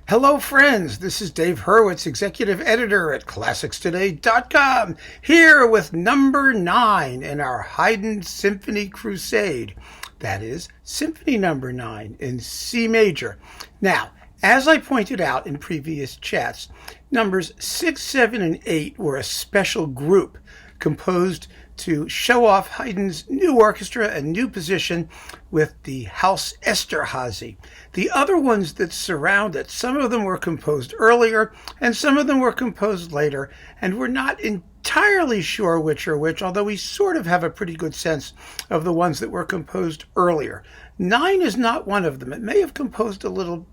Hello, friends. This is Dave Hurwitz, executive editor at ClassicsToday.com, here with number 9 in our Haydn Symphony Crusade. That is Symphony number 9 in C major. Now, as I pointed out in previous chats, numbers 6, 7, and 8 were a special group composed to show off Haydn's new orchestra and new position with the Haus Esterhazy. The other ones that surround it, some of them were composed earlier and some of them were composed later, and we're not entirely sure which are which, although we sort of have a pretty good sense of the ones that were composed earlier. 9 is not one of them. It may have been composed a little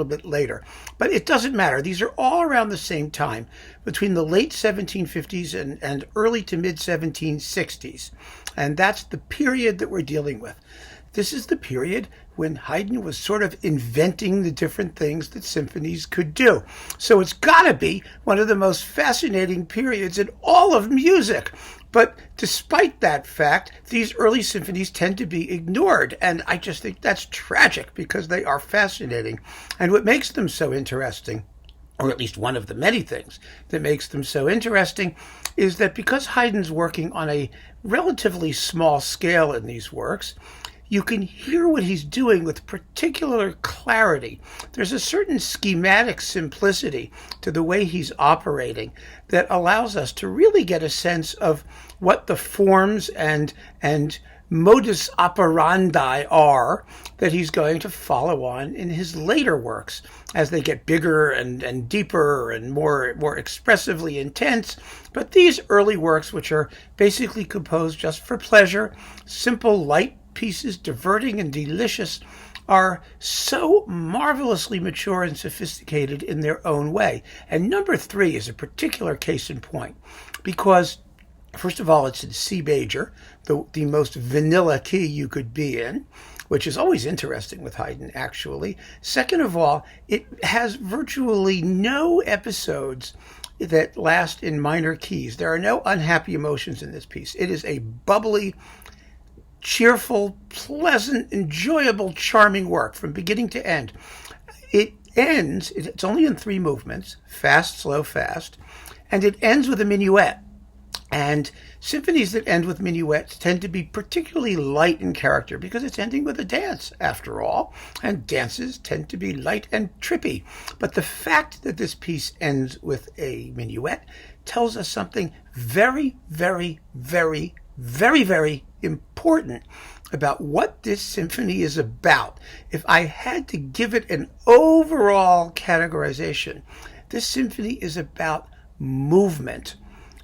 bit later, but it doesn't matter. These are all around the same time, between the late 1750s and early to mid 1760s. And that's the period that we're dealing with. This is the period when Haydn was sort of inventing the different things that symphonies could do. So it's got to be one of the most fascinating periods in all of music. But despite that fact, these early symphonies tend to be ignored. And I just think that's tragic because they are fascinating. And what makes them so interesting, or at least one of the many things that makes them so interesting, is that because Haydn's working on a relatively small scale in these works, you can hear what he's doing with particular clarity. There's a certain schematic simplicity to the way he's operating that allows us to really get a sense of what the forms and modus operandi are that he's going to follow on in his later works as they get bigger and deeper and more expressively intense. But these early works, which are basically composed just for pleasure, simple, light pieces, diverting and delicious, are so marvelously mature and sophisticated in their own way. And number 3 is a particular case in point because, first of all, it's in C major, the most vanilla key you could be in, which is always interesting with Haydn, actually. Second of all, it has virtually no episodes that last in minor keys. There are no unhappy emotions in this piece. It is a bubbly, cheerful, pleasant, enjoyable, charming work from beginning to end. It's only in 3 movements, fast, slow, fast, and it ends with a minuet. And symphonies that end with minuets tend to be particularly light in character because it's ending with a dance, after all, and dances tend to be light and trippy. But the fact that this piece ends with a minuet tells us something very, very, very, very, very important about what this symphony is about. If I had to give it an overall categorization, this symphony is about movement.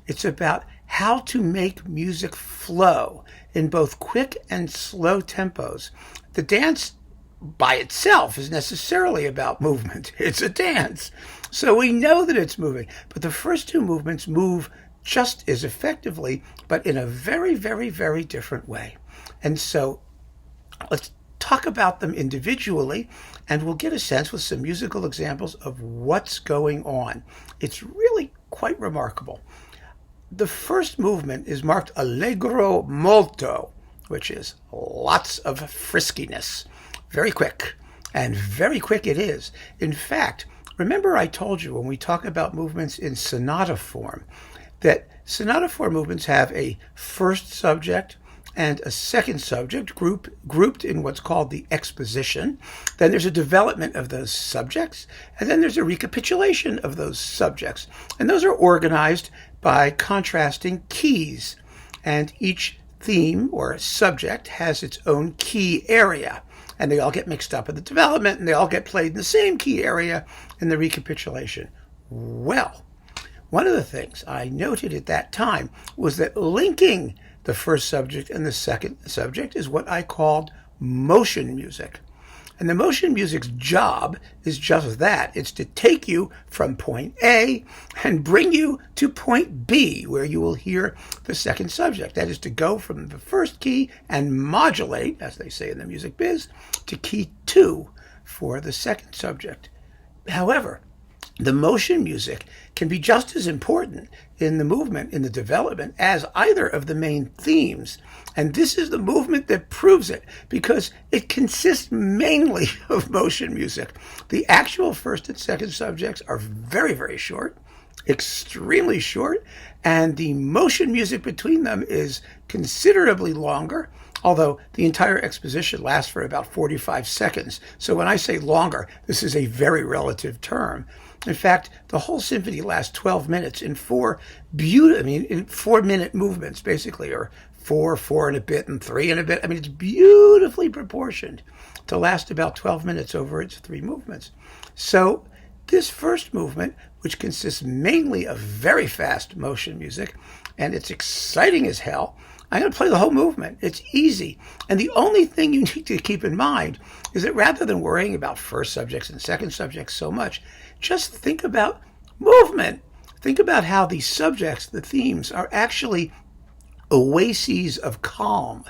It's about how to make music flow in both quick and slow tempos. The dance by itself is necessarily about movement. It's a dance. So we know that it's moving. But the first 2 movements move just as effectively, but in a very, very, very different way. And so let's talk about them individually, and we'll get a sense with some musical examples of what's going on. It's really quite remarkable. The first movement is marked Allegro Molto, which is lots of friskiness. Very quick, and very quick it is. In fact, remember I told you when we talk about movements in sonata form that sonata form movements have a first subject and a second subject grouped in what's called the exposition. Then there's a development of those subjects, and then there's a recapitulation of those subjects. And those are organized by contrasting keys. And each theme or subject has its own key area. And they all get mixed up in the development, and they all get played in the same key area in the recapitulation. Well, one of the things I noted at that time was that linking the first subject and the second subject is what I called motion music. And the motion music's job is just that. It's to take you from point A and bring you to point B, where you will hear the second subject. That is to go from the first key and modulate, as they say in the music biz, to key 2 for the second subject. However, the motion music can be just as important in the movement, in the development, as either of the main themes. And this is the movement that proves it, because it consists mainly of motion music. The actual first and second subjects are very, very short, extremely short, and the motion music between them is considerably longer, although the entire exposition lasts for about 45 seconds. So when I say longer, this is a very relative term. In fact, the whole symphony lasts 12 minutes in 4-minute movements, basically, or 4 and a bit, and 3 and a bit. I mean, it's beautifully proportioned to last about 12 minutes over its 3 movements. So this first movement, which consists mainly of very fast motion music, and it's exciting as hell, I'm going to play the whole movement. It's easy. And the only thing you need to keep in mind is that rather than worrying about first subjects and second subjects so much, just think about movement. Think about how these subjects, the themes, are actually oases of calm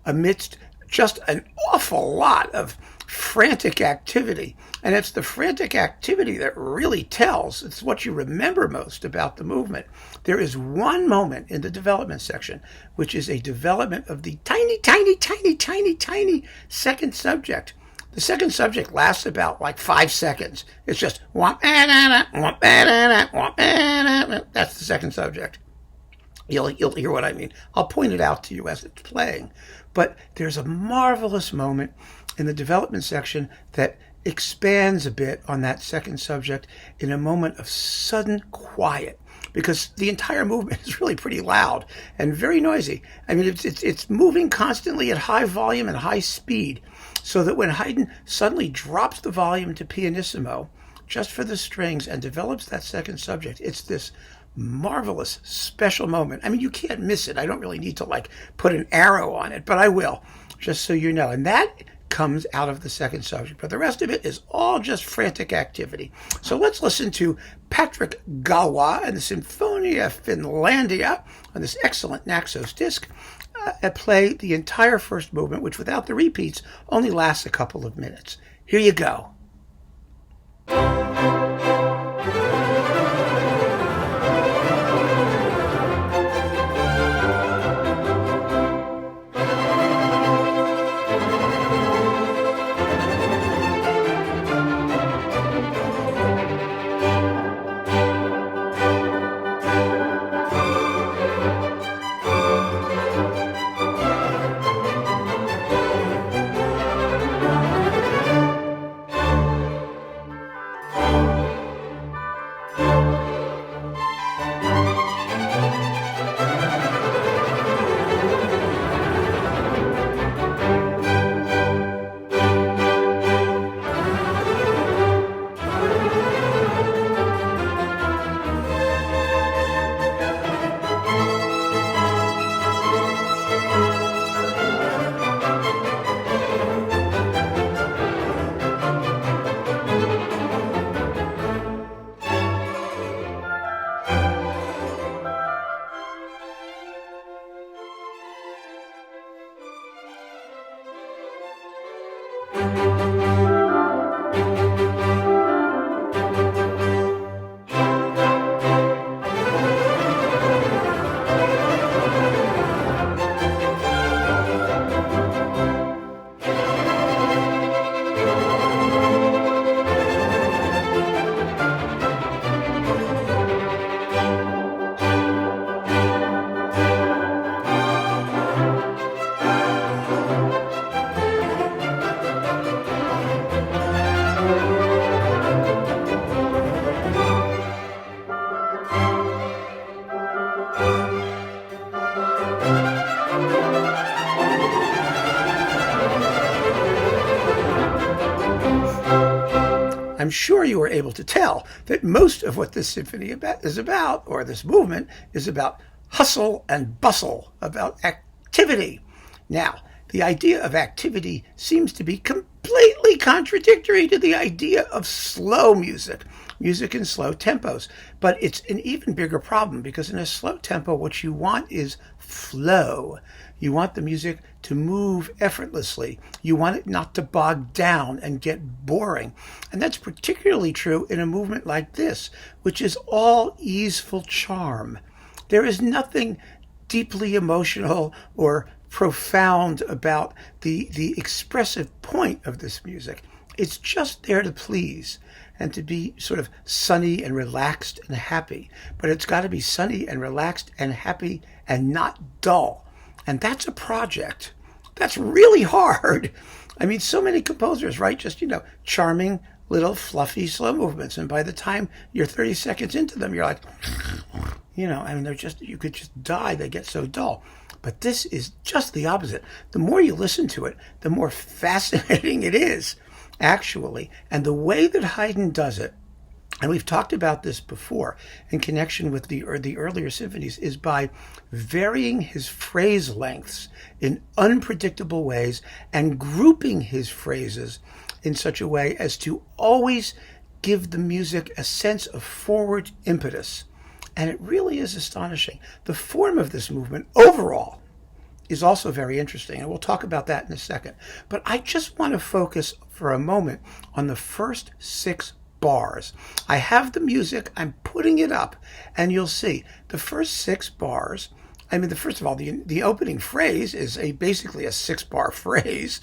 amidst just an awful lot of frantic activity. And it's the frantic activity that really tells. It's what you remember most about the movement. There is one moment in the development section, which is a development of the tiny, tiny, tiny, tiny, tiny second subject. The second subject lasts about like 5 seconds. It's just that's the second subject. You'll hear what I mean. I'll point it out to you as it's playing. But there's a marvelous moment in the development section that expands a bit on that second subject in a moment of sudden quiet, because the entire movement is really pretty loud and very noisy. I mean, it's moving constantly at high volume and high speed, so that when Haydn suddenly drops the volume to pianissimo just for the strings and develops that second subject, it's this marvelous special moment. I mean, you can't miss it. I don't really need to put an arrow on it, but I will, just so you know. And that comes out of the second subject, but the rest of it is all just frantic activity. So let's listen to Patrick Galois and the Sinfonia Finlandia on this excellent Naxos disc play the entire first movement, which without the repeats only lasts a couple of minutes. Here you go. I'm sure you were able to tell that most of what this symphony is about, or this movement, is about hustle and bustle, about activity. Now, the idea of activity seems to be completely contradictory to the idea of slow music, music in slow tempos. But it's an even bigger problem because in a slow tempo, what you want is flow. You want the music to move effortlessly. You want it not to bog down and get boring. And that's particularly true in a movement like this, which is all easeful charm. There is nothing deeply emotional or profound about the expressive point of this music. It's just there to please and to be sort of sunny and relaxed and happy. But it's got to be sunny and relaxed and happy and not dull. And that's a project. That's really hard. I mean, so many composers write just, charming little fluffy slow movements. And by the time you're 30 seconds into them, you're like, they're just, you could just die. They get so dull. But this is just the opposite. The more you listen to it, the more fascinating it is, actually. And the way that Haydn does it, and we've talked about this before in connection with the earlier symphonies, is by varying his phrase lengths in unpredictable ways and grouping his phrases in such a way as to always give the music a sense of forward impetus. And it really is astonishing. The form of this movement overall is also very interesting, and we'll talk about that in a second. But I just want to focus for a moment on the first 6 bars. I have the music, I'm putting it up, and you'll see the first 6 bars. First of all, the opening phrase is basically a 6-bar phrase.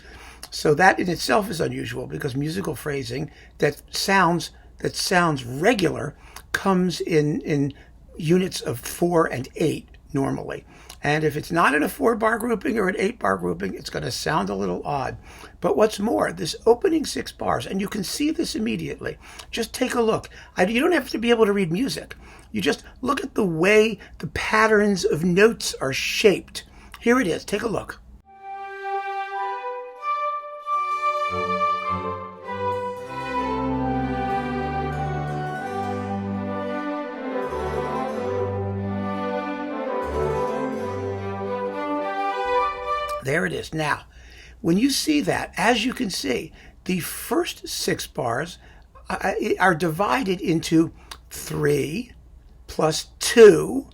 So that in itself is unusual because musical phrasing that sounds regular comes in units of 4 and 8 normally. And if it's not in a 4-bar grouping or an 8-bar grouping, it's going to sound a little odd. But what's more, this opening 6 bars, and you can see this immediately. Just take a look. You don't have to be able to read music. You just look at the way the patterns of notes are shaped. Here it is. Take a look. There it is. Now, when you see that, as you can see, the first 6 bars are divided into 3 plus 2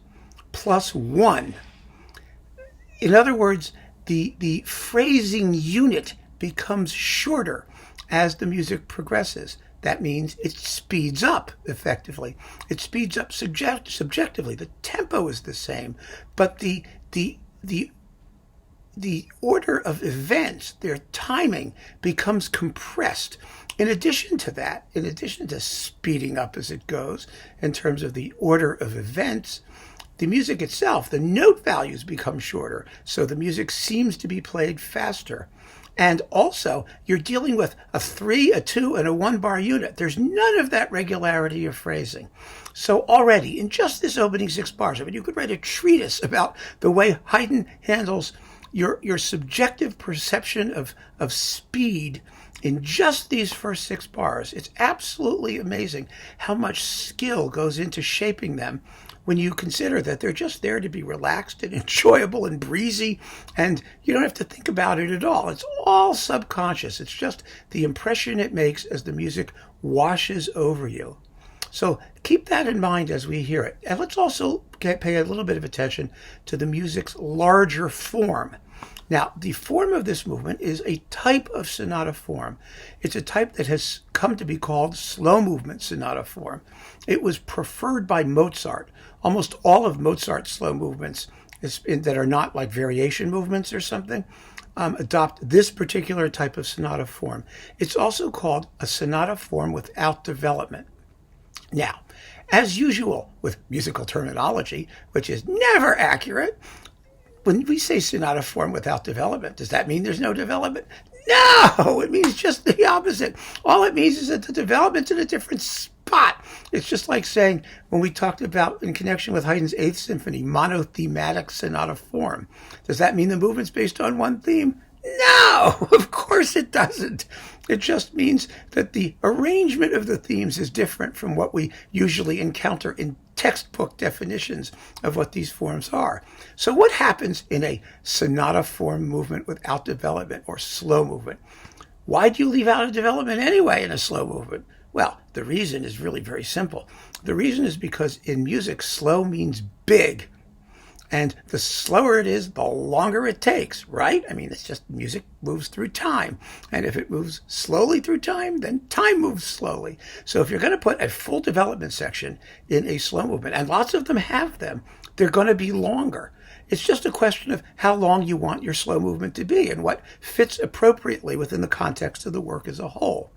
plus 1. In other words, the phrasing unit becomes shorter as the music progresses. That means it speeds up effectively. It speeds up subjectively. The tempo is the same, but the order of events, their timing, becomes compressed. In addition to that, in addition to speeding up as it goes in terms of the order of events, the music itself, the note values become shorter, so the music seems to be played faster. And also, you're dealing with a 3, a 2, and a 1-bar unit. There's none of that regularity of phrasing. So already, in just this opening 6 bars, you could write a treatise about the way Haydn handles your subjective perception of speed in just these first 6 bars. It's absolutely amazing how much skill goes into shaping them when you consider that they're just there to be relaxed and enjoyable and breezy, and you don't have to think about it at all. It's all subconscious. It's just the impression it makes as the music washes over you. So keep that in mind as we hear it. And let's also pay a little bit of attention to the music's larger form. Now, the form of this movement is a type of sonata form. It's a type that has come to be called slow movement sonata form. It was preferred by Mozart. Almost all of Mozart's slow movements that are not like variation movements or something adopt this particular type of sonata form. It's also called a sonata form without development. Now, as usual with musical terminology, which is never accurate, when we say sonata form without development, does that mean there's no development? No, it means just the opposite. All it means is that the development's in a different spot. It's just like saying, when we talked about in connection with Haydn's 8th Symphony, monothematic sonata form. Does that mean the movement's based on one theme? No, of course it doesn't. It just means that the arrangement of the themes is different from what we usually encounter in textbook definitions of what these forms are. So what happens in a sonata form movement without development or slow movement? Why do you leave out a development anyway in a slow movement? Well, the reason is really very simple. The reason is because in music, slow means big. And the slower it is, the longer it takes, right? I mean, it's just music moves through time. And if it moves slowly through time, then time moves slowly. So if you're going to put a full development section in a slow movement, and lots of them have them, they're going to be longer. It's just a question of how long you want your slow movement to be and what fits appropriately within the context of the work as a whole.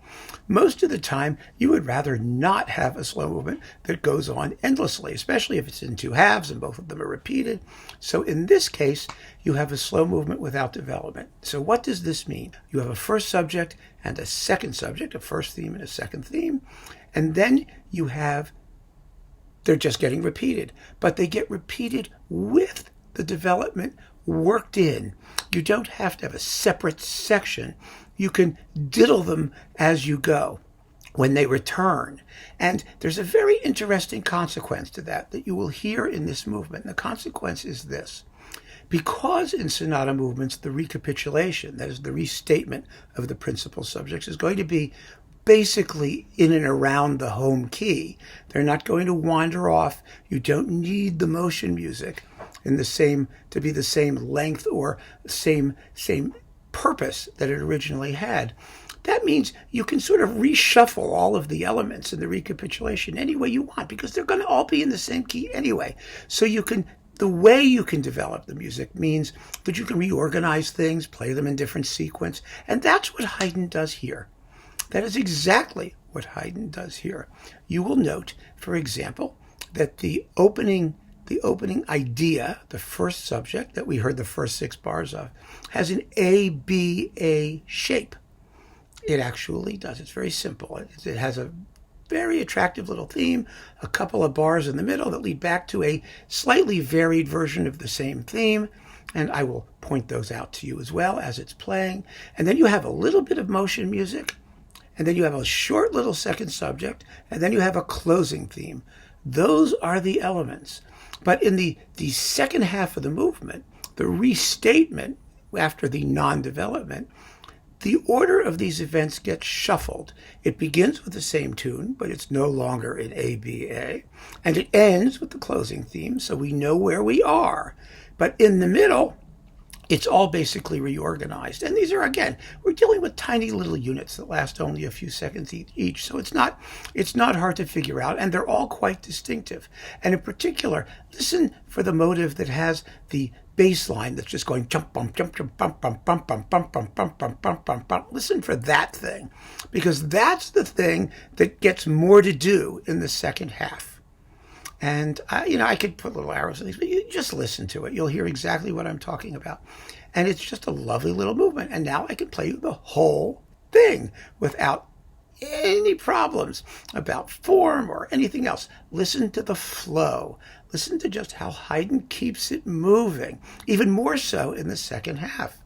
Most of the time, you would rather not have a slow movement that goes on endlessly, especially if it's in two halves and both of them are repeated. So in this case, you have a slow movement without development. So what does this mean? You have a first subject and a second subject, a first theme and a second theme, and then you have, they're just getting repeated, but they get repeated with the development worked in. You don't have to have a separate section. You can diddle them as you go when they return. And there's a very interesting consequence to that you will hear in this movement. And the consequence is this. Because in sonata movements, the recapitulation, that is the restatement of the principal subjects, is going to be basically in and around the home key. They're not going to wander off. You don't need the motion music to be the same length or same purpose that it originally had. That means you can sort of reshuffle all of the elements in the recapitulation any way you want, because they're going to all be in the same key anyway. So the way you can develop the music means that you can reorganize things, play them in different sequence, and that's what Haydn does here. That is exactly what Haydn does here. You will note, for example, that the opening idea, the first subject that we heard the first 6 bars of, has an ABA shape. It actually does. It's very simple. It has a very attractive little theme, a couple of bars in the middle that lead back to a slightly varied version of the same theme, and I will point those out to you as well as it's playing. And then you have a little bit of motion music, and then you have a short little second subject, and then you have a closing theme. Those are the elements. But in the second half of the movement, the restatement after the non-development, the order of these events gets shuffled. It begins with the same tune, but it's no longer in ABA, and it ends with the closing theme, so we know where we are. But in the middle, it's all basically reorganized. And these are, again, we're dealing with tiny little units that last only a few seconds each. So it's not hard to figure out, and they're all quite distinctive. And in particular, listen for the motive that has the bass line that's just going jump, bump, jump, jump, bump, bump, bump, bump, bump, bump, bump, bump, bump, bump, bump. Listen for that thing, because that's the thing that gets more to do in the second half. And, I could put little arrows in these, but you just listen to it. You'll hear exactly what I'm talking about. And it's just a lovely little movement. And now I can play you the whole thing without any problems about form or anything else. Listen to the flow. Listen to just how Haydn keeps it moving, even more so in the second half.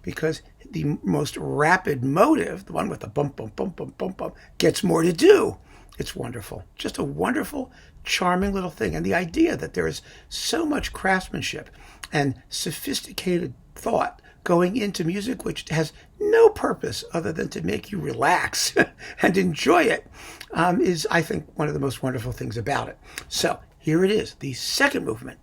Because the most rapid motive, the one with the bump, bump, bump, bump, bump, bump, gets more to do. It's wonderful. Just a wonderful, charming little thing. And the idea that there is so much craftsmanship and sophisticated thought going into music which has no purpose other than to make you relax and enjoy it is, I think, one of the most wonderful things about it. So here it is, the second movement.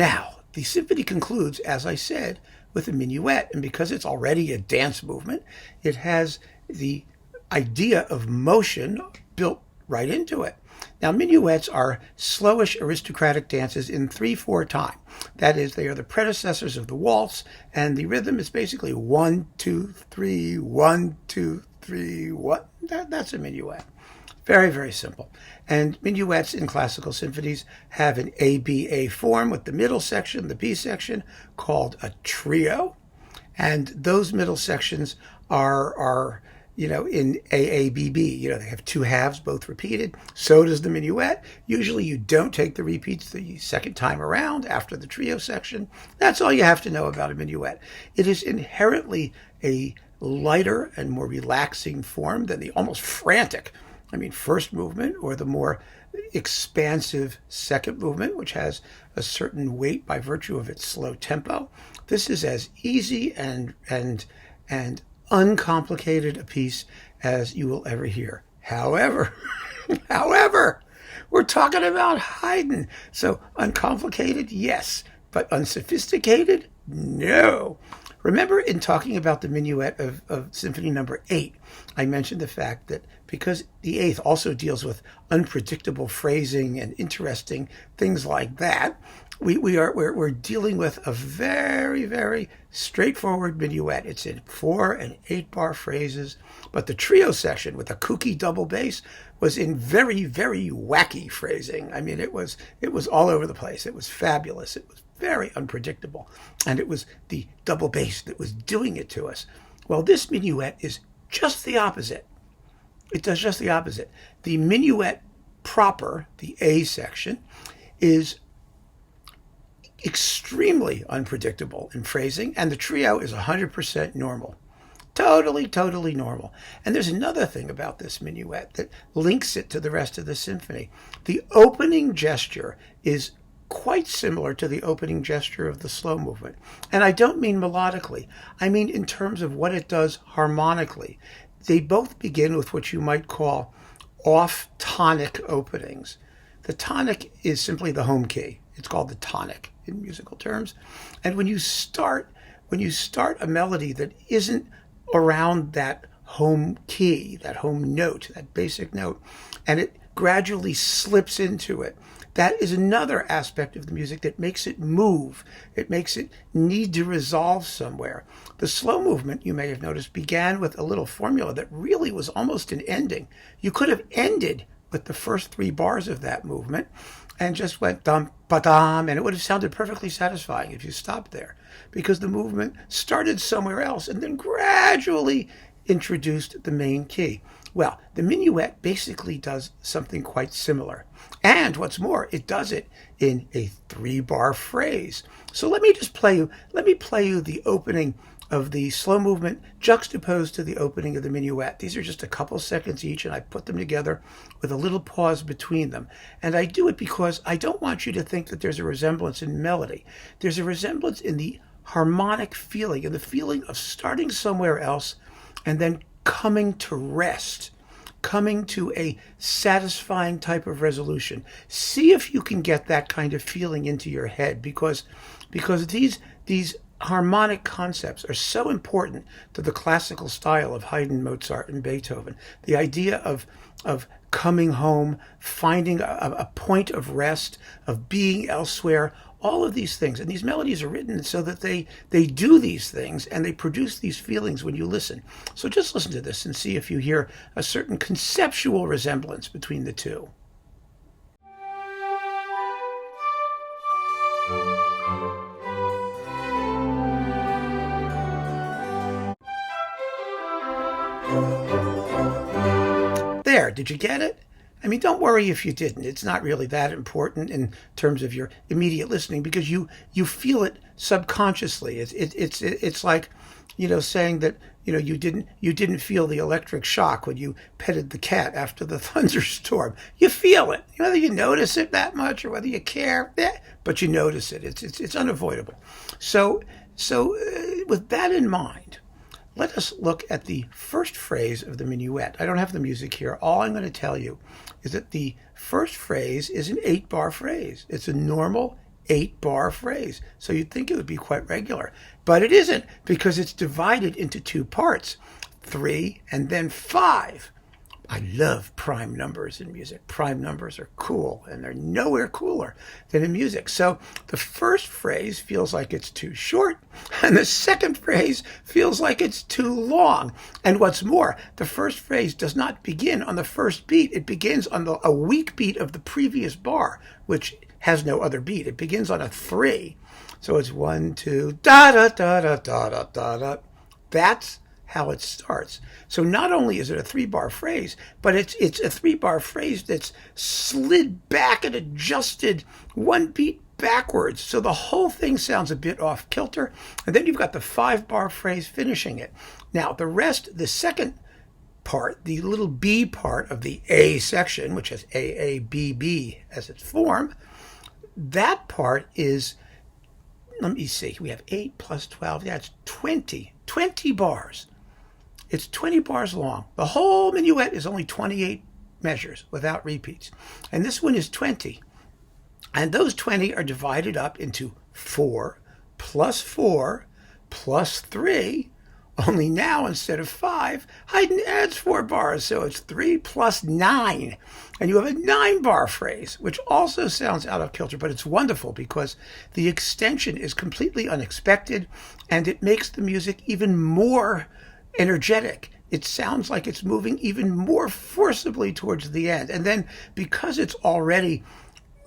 Now, the symphony concludes, as I said, with a minuet, and because it's already a dance movement, it has the idea of motion built right into it. Now, minuets are slowish aristocratic dances in 3/4 time. That is, they are the predecessors of the waltz, and the rhythm is basically 1, 2, 3, 1, 2, 3, 1. That's a minuet. Very, very simple. And minuets in classical symphonies have an ABA form with the middle section, the B section, called a trio. And those middle sections are in AABB. They have two halves, both repeated. So does the minuet. Usually you don't take the repeats the second time around after the trio section. That's all you have to know about a minuet. It is inherently a lighter and more relaxing form than the almost frantic, first movement, or the more expansive second movement, which has a certain weight by virtue of its slow tempo. This is as easy and uncomplicated a piece as you will ever hear. However, we're talking about Haydn. So uncomplicated, yes, but unsophisticated, no. Remember, in talking about the minuet of Symphony No. 8, I mentioned the fact that because the eighth also deals with unpredictable phrasing and interesting things like that, we're dealing with a very, very straightforward minuet. It's in 4 and 8 bar phrases, but the trio section with a kooky double bass was in very, very wacky phrasing. It was all over the place. It was fabulous. It was very unpredictable, and it was the double bass that was doing it to us. Well, this minuet is just the opposite. It does just the opposite. The minuet proper, the A section, is extremely unpredictable in phrasing, and the trio is 100% normal. Totally, totally normal. And there's another thing about this minuet that links it to the rest of the symphony. The opening gesture is quite similar to the opening gesture of the slow movement. And I don't mean melodically. I mean in terms of what it does harmonically. They both begin with what you might call off-tonic openings. The tonic is simply the home key. It's called the tonic in musical terms. And when you start a melody that isn't around that home key, that home note, that basic note, and it gradually slips into it, that is another aspect of the music that makes it move. It makes it need to resolve somewhere. The slow movement, you may have noticed, began with a little formula that really was almost an ending. You could have ended with the first 3 bars of that movement and just went dum ba dum, and it would have sounded perfectly satisfying if you stopped there, because the movement started somewhere else and then gradually introduced the main key. Well, the minuet basically does something quite similar. And what's more, it does it in a 3-bar phrase. So let me play you the opening of the slow movement juxtaposed to the opening of the minuet. These are just a couple seconds each, and I put them together with a little pause between them. And I do it because I don't want you to think that there's a resemblance in melody. There's a resemblance in the harmonic feeling, in the feeling of starting somewhere else and then coming to rest, coming to a satisfying type of resolution. See if you can get that kind of feeling into your head, because these harmonic concepts are so important to the classical style of Haydn, Mozart, and Beethoven. The idea of coming home, finding a point of rest, of being elsewhere, all of these things. And these melodies are written so that they do these things and they produce these feelings when you listen. So just listen to this and see if you hear a certain conceptual resemblance between the two. There, did you get it? Don't worry if you didn't. It's not really that important in terms of your immediate listening, because you feel it subconsciously. It's like, saying that you didn't feel the electric shock when you petted the cat after the thunderstorm. You feel it, whether you notice it that much or whether you care, but you notice it. It's unavoidable. So with that in mind, let us look at the first phrase of the minuet. I don't have the music here. All I'm going to tell you is that the first phrase is an 8-bar phrase. It's a normal 8-bar phrase. So you'd think it would be quite regular. But it isn't, because it's divided into 2 parts, 3 and then 5. I love prime numbers in music. Prime numbers are cool, and they're nowhere cooler than in music. So the first phrase feels like it's too short, and the second phrase feels like it's too long. And what's more, the first phrase does not begin on the first beat. It begins on a weak beat of the previous bar, which has no other beat. It begins on a 3. So it's 1, 2, da da da da da da da da. That's how it starts. So not only is it a 3-bar phrase, but it's a 3-bar phrase that's slid back and adjusted 1 beat backwards. So the whole thing sounds a bit off kilter. And then you've got the 5-bar phrase finishing it. Now the rest, the second part, the little B part of the A section, which has A, A, B, B as its form, that part is, let me see, we have 8 plus 12, that's 20 bars. It's 20 bars long. The whole minuet is only 28 measures without repeats. And this one is 20. And those 20 are divided up into 4 plus 3. Only now, instead of 5, Haydn adds 4 bars, so it's 3 plus 9. And you have a 9-bar phrase, which also sounds out of kilter, but it's wonderful because the extension is completely unexpected, and it makes the music even more energetic. It sounds like it's moving even more forcibly towards the end. And then, because it's already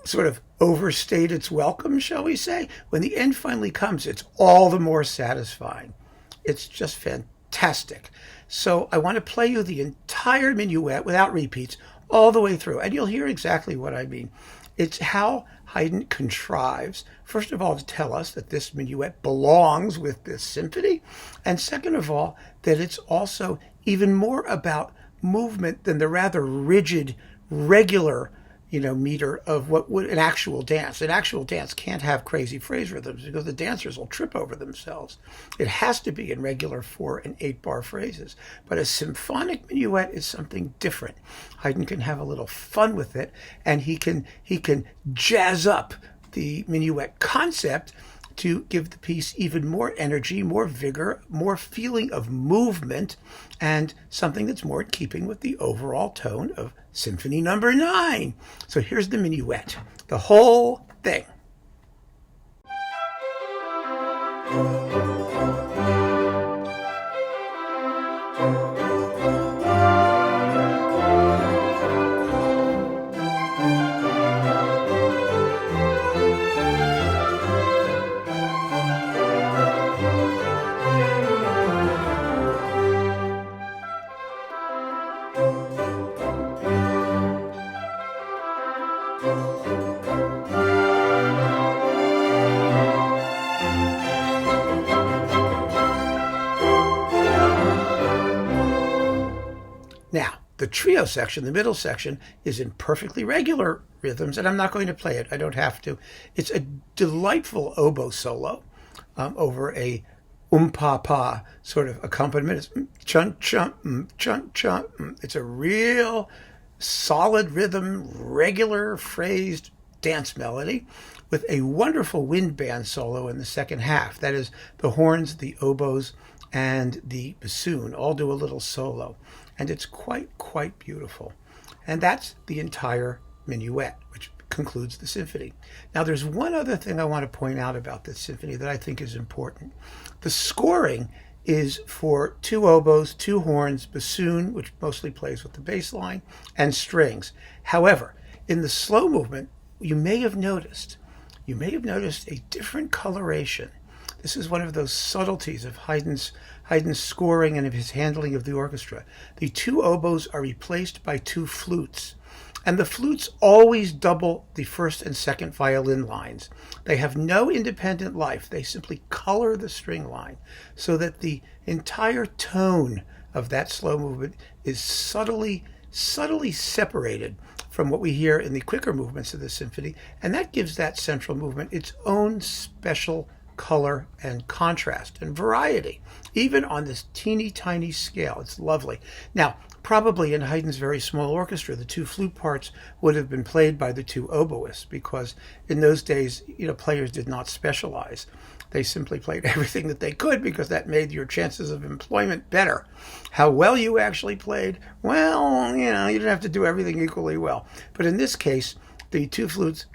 sort of overstayed its welcome, shall we say, when the end finally comes, it's all the more satisfying. It's just fantastic. So I want to play you the entire minuet without repeats all the way through, and you'll hear exactly what I mean. It's how Haydn contrives, first of all, to tell us that this minuet belongs with this symphony, and second of all, that it's also even more about movement than the rather rigid, regular, meter of what would an actual dance. An actual dance can't have crazy phrase rhythms because the dancers will trip over themselves. It has to be in regular 4 and 8-bar phrases. But a symphonic minuet is something different. Haydn can have a little fun with it, and he can jazz up the minuet concept to give the piece even more energy, more vigor, more feeling of movement, and something that's more in keeping with the overall tone of Symphony No. 9. So here's the minuet, the whole thing. Now, the trio section, the middle section, is in perfectly regular rhythms, and I'm not going to play it. I don't have to. It's a delightful oboe solo over a pa sort of accompaniment. It's chun chun chun chun. It's a real solid rhythm, regular phrased dance melody with a wonderful wind band solo in the second half. That is, the horns, the oboes, and the bassoon all do a little solo. And it's quite beautiful. And that's the entire minuet, which concludes the symphony. Now, there's one other thing I want to point out about this symphony that I think is important. The scoring is for 2 oboes, 2 horns, bassoon, which mostly plays with the bass line, and strings. However, in the slow movement, you may have noticed a different coloration. This is one of those subtleties of Haydn's scoring and of his handling of the orchestra. The 2 oboes are replaced by 2 flutes, and the flutes always double the first and second violin lines. They have no independent life. They simply color the string line so that the entire tone of that slow movement is subtly separated from what we hear in the quicker movements of the symphony, and that gives that central movement its own special color and contrast and variety, even on this teeny tiny scale. It's lovely. Now, Probably in Haydn's very small orchestra, the two flute parts would have been played by the two oboists, because in those days, players did not specialize. They simply played everything that they could because that made your chances of employment better. How well you actually played, well, you didn't have to do everything equally well. But in this case, the two flutes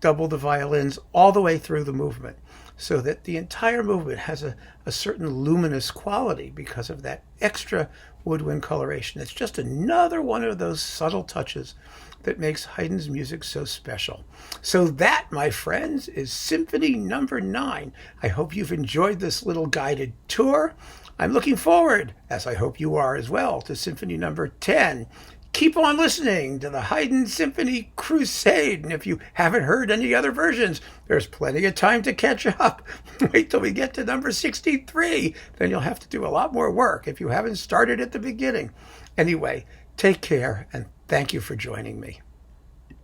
double the violins all the way through the movement, so that the entire movement has a certain luminous quality because of that extra woodwind coloration. It's just another one of those subtle touches that makes Haydn's music so special. So that, my friends, is Symphony No. 9. I hope you've enjoyed this little guided tour. I'm looking forward, as I hope you are as well, to Symphony No. 10. Keep on listening to the Haydn Symphony Crusade. And if you haven't heard any other versions, there's plenty of time to catch up. Wait till we get to number 63. Then you'll have to do a lot more work if you haven't started at the beginning. Anyway, take care, and thank you for joining me.